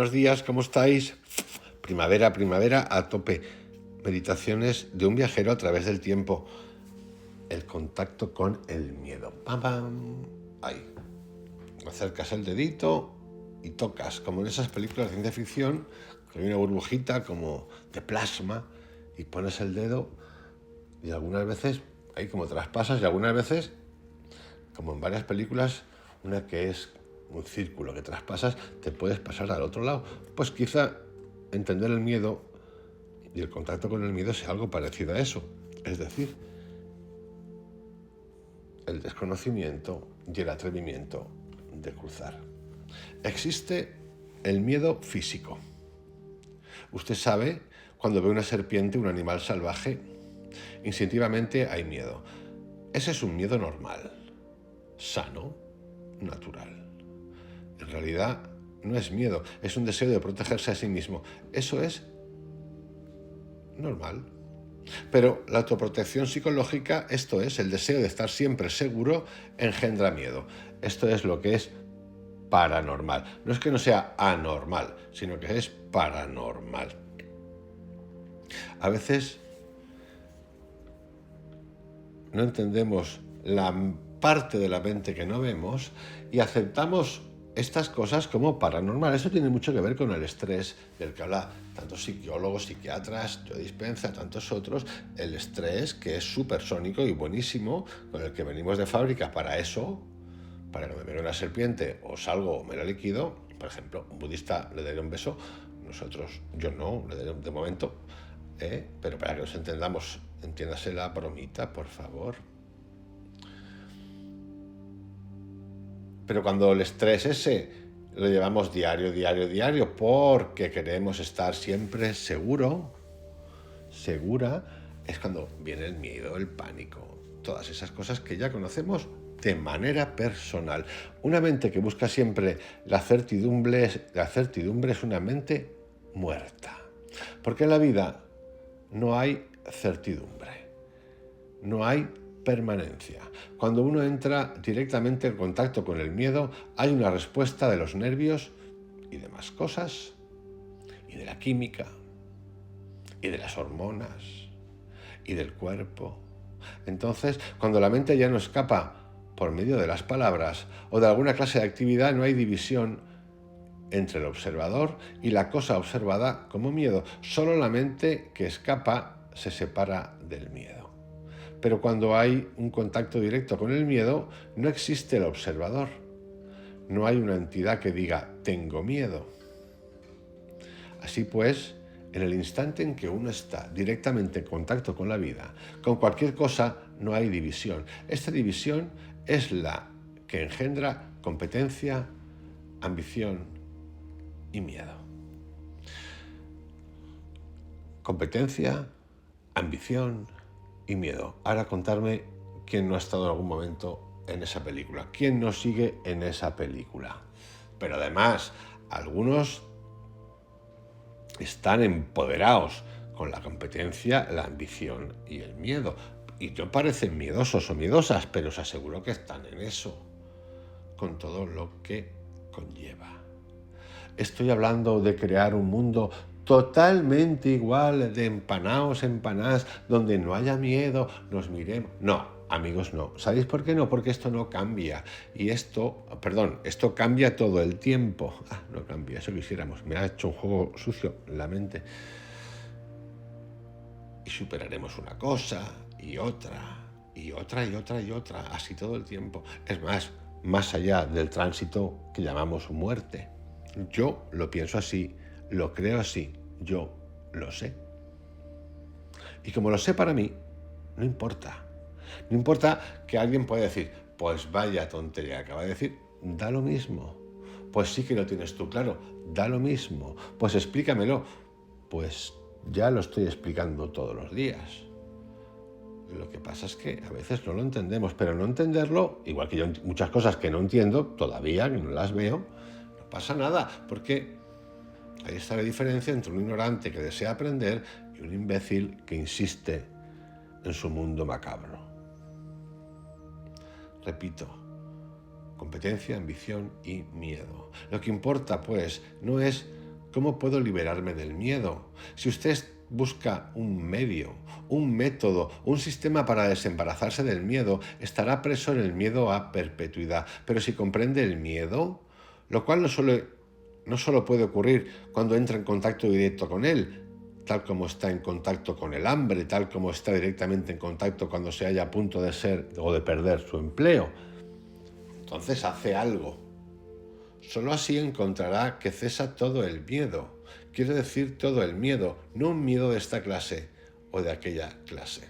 buenos días, ¿cómo estáis? Primavera, primavera a tope. Meditaciones de un viajero a través del tiempo. El contacto con el miedo. ¡Pam, pam! Ahí. Acercas el dedito y tocas, como en esas películas de ciencia ficción, que hay una burbujita como de plasma y pones el dedo y algunas veces, ahí como traspasas y algunas veces, como en varias películas, una que es un círculo que traspasas, te puedes pasar al otro lado. Pues quizá entender el miedo y el contacto con el miedo sea algo parecido a eso. Es decir, el desconocimiento y el atrevimiento de cruzar. Existe el miedo físico. Usted sabe, cuando ve una serpiente, un animal salvaje, instintivamente hay miedo. Ese es un miedo normal, sano, natural. En realidad no es miedo, es un deseo de protegerse a sí mismo. Eso es normal. Pero la autoprotección psicológica, esto es, el deseo de estar siempre seguro, engendra miedo. Esto es lo que es paranormal. No es que no sea anormal, sino que es paranormal. A veces no entendemos la parte de la mente que no vemos y aceptamos estas cosas como paranormal. Eso tiene mucho que ver con el estrés del que habla tantos psicólogos, psiquiatras, Joe Dispenza, tantos otros. El estrés, que es supersónico y buenísimo, con el que venimos de fábrica para eso, para que me venga una serpiente o salgo o me la liquido. Por ejemplo, un budista le daría un beso, nosotros, yo no, le daré de momento, pero para que nos entendamos, entiéndase la bromita, por favor. Pero cuando el estrés ese lo llevamos diario, porque queremos estar siempre segura, es cuando viene el miedo, el pánico, todas esas cosas que ya conocemos de manera personal. Una mente que busca siempre la certidumbre es una mente muerta. Porque en la vida no hay certidumbre, no hay permanencia. Cuando uno entra directamente en contacto con el miedo, hay una respuesta de los nervios y demás cosas, y de la química, y de las hormonas, y del cuerpo. Entonces, cuando la mente ya no escapa por medio de las palabras o de alguna clase de actividad, no hay división entre el observador y la cosa observada como miedo. Solo la mente que escapa se separa del miedo. Pero cuando hay un contacto directo con el miedo, no existe el observador. No hay una entidad que diga, tengo miedo. Así pues, en el instante en que uno está directamente en contacto con la vida, con cualquier cosa, no hay división. Esta división es la que engendra competencia, ambición y miedo. Competencia, ambición y miedo. Ahora contarme quién no ha estado en algún momento en esa película, quién no sigue en esa película. Pero además, algunos están empoderados con la competencia, la ambición y el miedo. Y no parecen miedosos o miedosas, pero os aseguro que están en eso, con todo lo que conlleva. Estoy hablando de crear un mundo totalmente igual, de empanaos, empanadas, donde no haya miedo, nos miremos. No, amigos, no. ¿Sabéis por qué no? Porque esto no cambia. Y esto cambia todo el tiempo. No cambia, eso quisiéramos. Me ha hecho un juego sucio la mente. Y superaremos una cosa y otra, y otra, y otra, y otra, así todo el tiempo. Es más allá del tránsito que llamamos muerte. Yo lo pienso así, lo creo así, yo lo sé. Y como lo sé para mí, no importa. No importa que alguien pueda decir, pues vaya tontería acaba de decir, da lo mismo. Pues sí que lo tienes tú claro, da lo mismo. Pues explícamelo. Pues ya lo estoy explicando todos los días. Lo que pasa es que a veces no lo entendemos, pero no entenderlo, igual que yo muchas cosas que no entiendo todavía, que no las veo, no pasa nada, porque ahí está la diferencia entre un ignorante que desea aprender y un imbécil que insiste en su mundo macabro. Repito, competencia, ambición y miedo. Lo que importa, pues, no es ¿Cómo puedo liberarme del miedo? Si usted busca un medio, un método, un sistema para desembarazarse del miedo, estará preso en el miedo a perpetuidad. Pero si comprende el miedo, lo cual no solo puede ocurrir cuando entra en contacto directo con él, tal como está en contacto con el hambre, tal como está directamente en contacto cuando se halla a punto de ser o de perder su empleo. Entonces hace algo. Solo así encontrará que cesa todo el miedo. Quiere decir todo el miedo, no un miedo de esta clase o de aquella clase.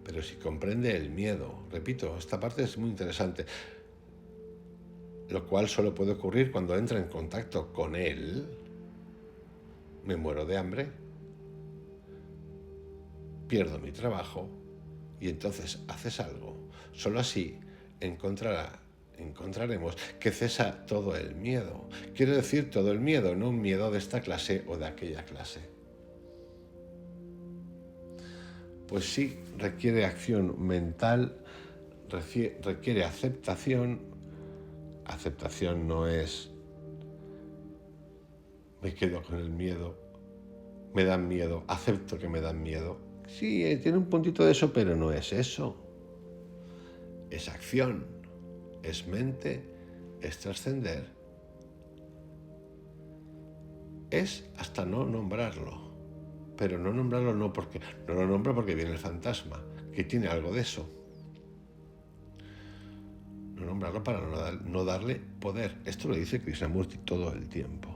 Pero si comprende el miedo, repito, esta parte es muy interesante, lo cual solo puede ocurrir cuando entra en contacto con él. Me muero de hambre, pierdo mi trabajo y entonces haces algo. Solo así encontraremos que cesa todo el miedo. Quiero decir todo el miedo, no un miedo de esta clase o de aquella clase. Pues sí, requiere acción mental, requiere aceptación. Aceptación no es me quedo con el miedo, me dan miedo, acepto que me dan miedo. Sí, tiene un puntito de eso, pero no es eso. Es acción, es mente, es trascender. Es hasta no nombrarlo. Pero no nombrarlo no lo nombro porque viene el fantasma, que tiene algo de eso. No nombrarlo para no darle poder. Esto lo dice Krishnamurti todo el tiempo.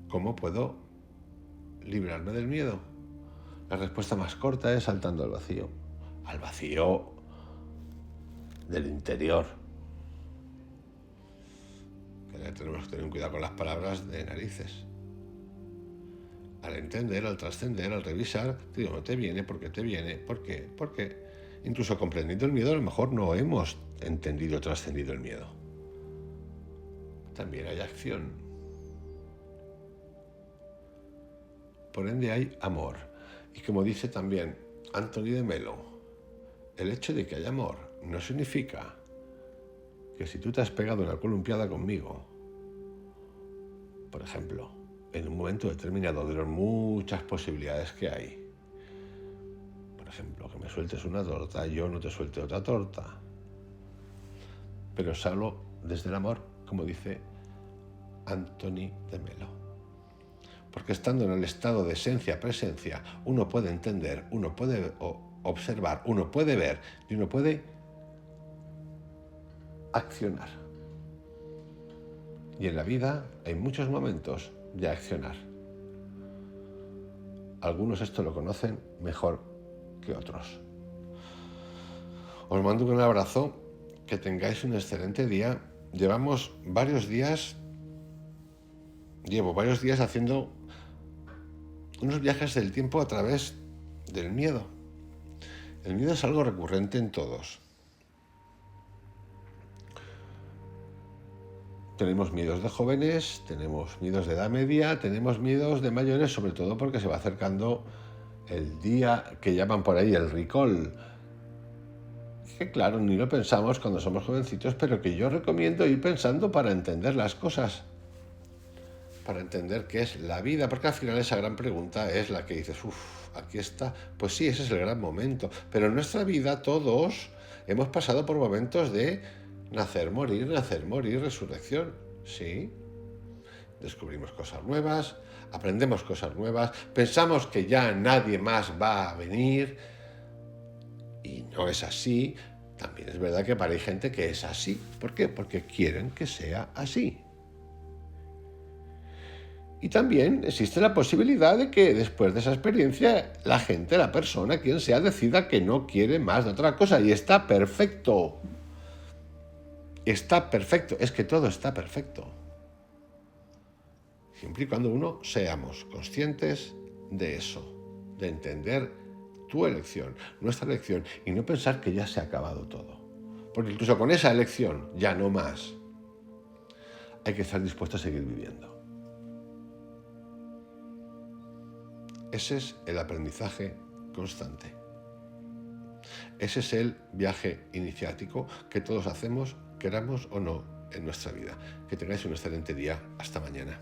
¿Cómo puedo librarme del miedo? La respuesta más corta es saltando al vacío del interior. Que tenemos que tener cuidado con las palabras de narices. Al entender, al trascender, al revisar, digo, no te viene, porque te viene, ¿por qué? Porque incluso comprendiendo el miedo, a lo mejor no hemos entendido o trascendido el miedo. También hay acción. Por ende hay amor. Y como dice también Anthony de Melo, el hecho de que haya amor no significa que si tú te has pegado una columpiada conmigo, por ejemplo, en un momento determinado de las muchas posibilidades que hay, por ejemplo, que me sueltes una torta y yo no te suelte otra torta, pero solo desde el amor, como dice Anthony de Melo. Porque estando en el estado de esencia-presencia, uno puede entender, uno puede observar, uno puede ver y uno puede accionar. Y en la vida hay muchos momentos de accionar. Algunos esto lo conocen mejor que otros. Os mando un abrazo, que tengáis un excelente día. Llevo varios días haciendo unos viajes del tiempo a través del miedo. El miedo es algo recurrente en todos. Tenemos miedos de jóvenes, tenemos miedos de edad media, tenemos miedos de mayores, sobre todo porque se va acercando el día que llaman por ahí el recall. Que claro, ni lo pensamos cuando somos jovencitos, pero que yo recomiendo ir pensando para entender las cosas, para entender qué es la vida, porque al final esa gran pregunta es la que dices, aquí está. Pues sí, ese es el gran momento, pero en nuestra vida todos hemos pasado por momentos de nacer, morir, resurrección, sí. Descubrimos cosas nuevas, aprendemos cosas nuevas, pensamos que ya nadie más va a venir y no es así. También es verdad que hay gente que es así. ¿Por qué? Porque quieren que sea así. Y también existe la posibilidad de que después de esa experiencia la persona, quien sea, decida que no quiere más de otra cosa y está perfecto. Está perfecto, es que todo está perfecto. Siempre y cuando uno seamos conscientes de eso, de entender tu elección, nuestra elección, y no pensar que ya se ha acabado todo. Porque incluso con esa elección, ya no más, hay que estar dispuesto a seguir viviendo. Ese es el aprendizaje constante. Ese es el viaje iniciático que todos hacemos, queramos o no, en nuestra vida. Que tengáis un excelente día. Hasta mañana.